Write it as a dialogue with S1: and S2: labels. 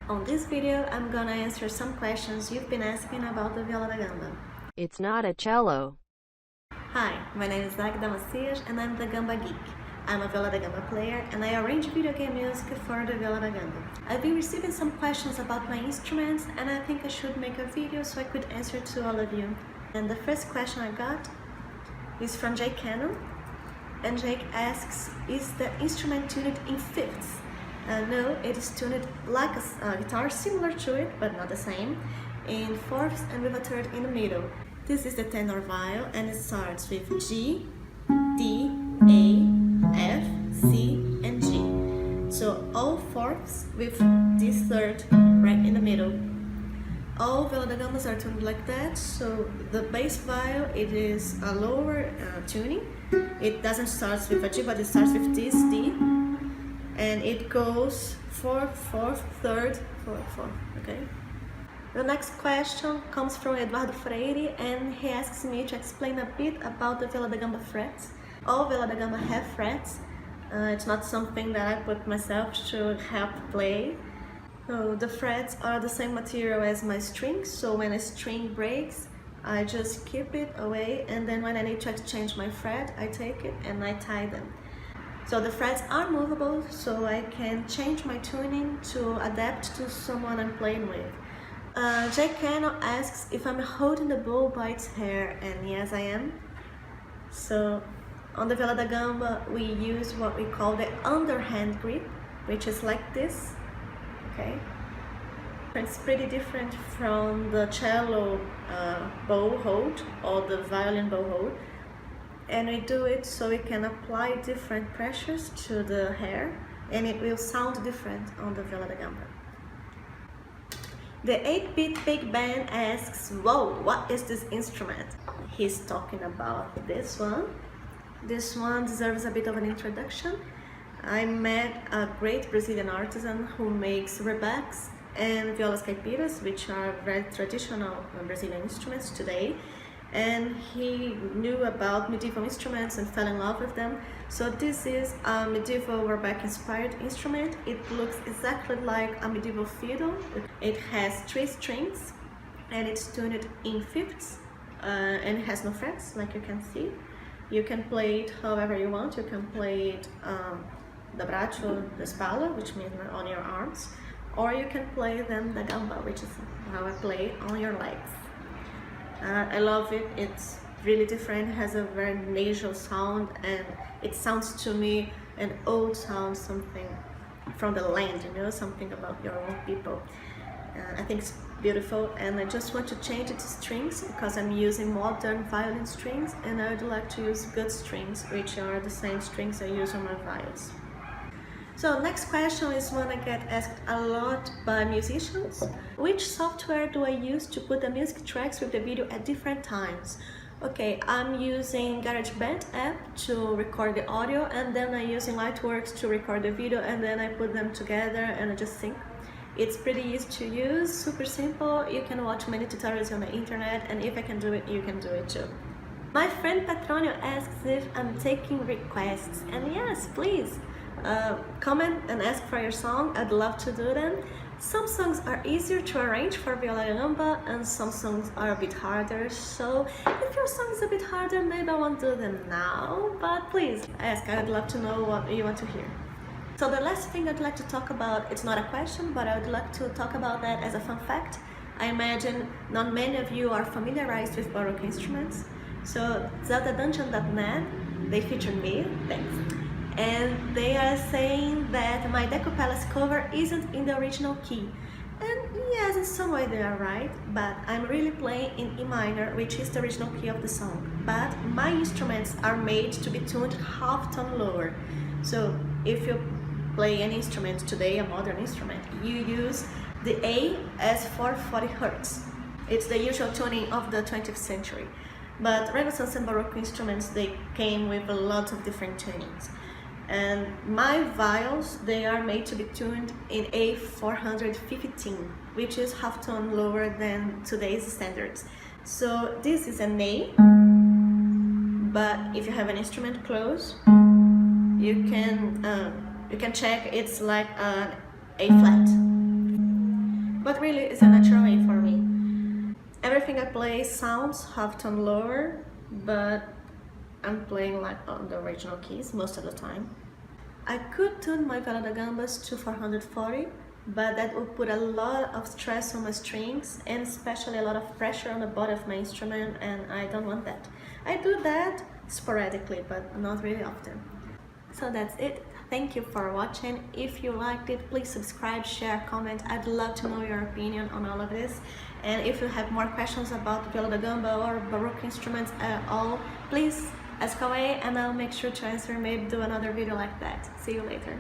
S1: On this video, I'm gonna answer some questions you've been asking about the Viola da Gamba.
S2: It's not a cello.
S1: Hi, my name is Magda Macias and I'm the Gamba geek. I'm a Viola da Gamba player and I arrange video game music for the Viola da Gamba. I've been receiving some questions about my instruments and I think I should make a video so I could answer to all of you. And the first question I got is from Jake Cannon. And Jake asks, is the instrument tuned in fifths? No, it is tuned like a guitar, similar to it, but not the same, in fourths and with a third in the middle. This is the tenor viol, and it starts with G, D, A, F, C, and G. So all fourths with this third right in the middle. All Viola da Gambas are tuned like that, so the bass viol, it is a lower tuning. It doesn't start with a G, but it starts with this D, and it goes fourth, fourth, third, fourth, fourth, okay? The next question comes from Eduardo Freire, and he asks me to explain a bit about the Viola da Gamba frets. All Viola da Gamba have frets. It's not something that I put myself to help play. So the frets are the same material as my strings, so when a string breaks, I just keep it away, and then when I need to exchange my fret, I take it and I tie them. So the frets are movable, so I can change my tuning to adapt to someone I'm playing with. Jake Cano asks if I'm holding the bow by its hair, and yes I am. So on the Viola da Gamba we use what we call the underhand grip, which is like this. Okay, it's pretty different from the cello bow hold or the violin bow hold, and we do it so we can apply different pressures to the hair and it will sound different on the Viola da Gamba. The 8-bit big band asks, whoa, what is this instrument? He's talking about this one. This one deserves a bit of an introduction. I met a great Brazilian artisan who makes rebecks and violas caipiras, which are very traditional Brazilian instruments today. And he knew about medieval instruments and fell in love with them. So this is a medieval rebec inspired instrument. It looks exactly like a medieval fiddle. It has 3 strings and it's tuned in fifths and it has no frets, like you can see. You can play it however you want. You can play it the braccio, the spalla, which means on your arms, or you can play them the gamba, which is how I play on your legs. I love it. It's really different. It has a very nasal sound, and it sounds to me an old sound, something from the land, you know, something about your own people. I think it's beautiful, and I just want to change it to strings because I'm using modern violin strings, and I would like to use good strings, which are the same strings I use on my viols. So next question is one I get asked a lot by musicians. Which software do I use to put the music tracks with the video at different times? Okay, I'm using GarageBand app to record the audio, and then I'm using Lightworks to record the video, and then I put them together and I just sync. It's pretty easy to use, super simple. You can watch many tutorials on the internet, and if I can do it, you can do it too. My friend Patronio asks if I'm taking requests, and yes, please. Comment and ask for your song. I'd love to do them. Some songs are easier to arrange for Viola da Gamba and some songs are a bit harder, so if your song is a bit harder, maybe I won't do them now, but please ask. I would love to know what you want to hear. So the last thing I'd like to talk about, it's not a question, but I would like to talk about that as a fun fact. I imagine not many of you are familiarized with Baroque instruments, so ZeldaDungeon.net, they featured me, thanks. And they are saying that my Decopelas cover isn't in the original key. And yes, in some way they are right, but I'm really playing in E minor, which is the original key of the song. But my instruments are made to be tuned half tone lower. So if you play any instrument today, a modern instrument, you use the A as 440 Hz. It's the usual tuning of the 20th century. But Renaissance and Baroque instruments, they came with a lot of different tunings. And my viols, they are made to be tuned in A415, which is half tone lower than today's standards. So this is an A, but if you have an instrument close, you can check it's like an A flat. but really it's a natural way for me. Everything I play sounds half tone lower, but I'm playing like on the original keys most of the time. I could tune my Viola da Gambas to 440, but that would put a lot of stress on my strings and especially a lot of pressure on the body of my instrument, and I don't want that. I do that sporadically, but not really often. So that's it. Thank you for watching. If you liked it, please subscribe, share, comment. I'd love to know your opinion on all of this. And if you have more questions about Viola da Gamba or Baroque instruments at all, please ask away and I'll make sure to answer, maybe do another video like that. See you later.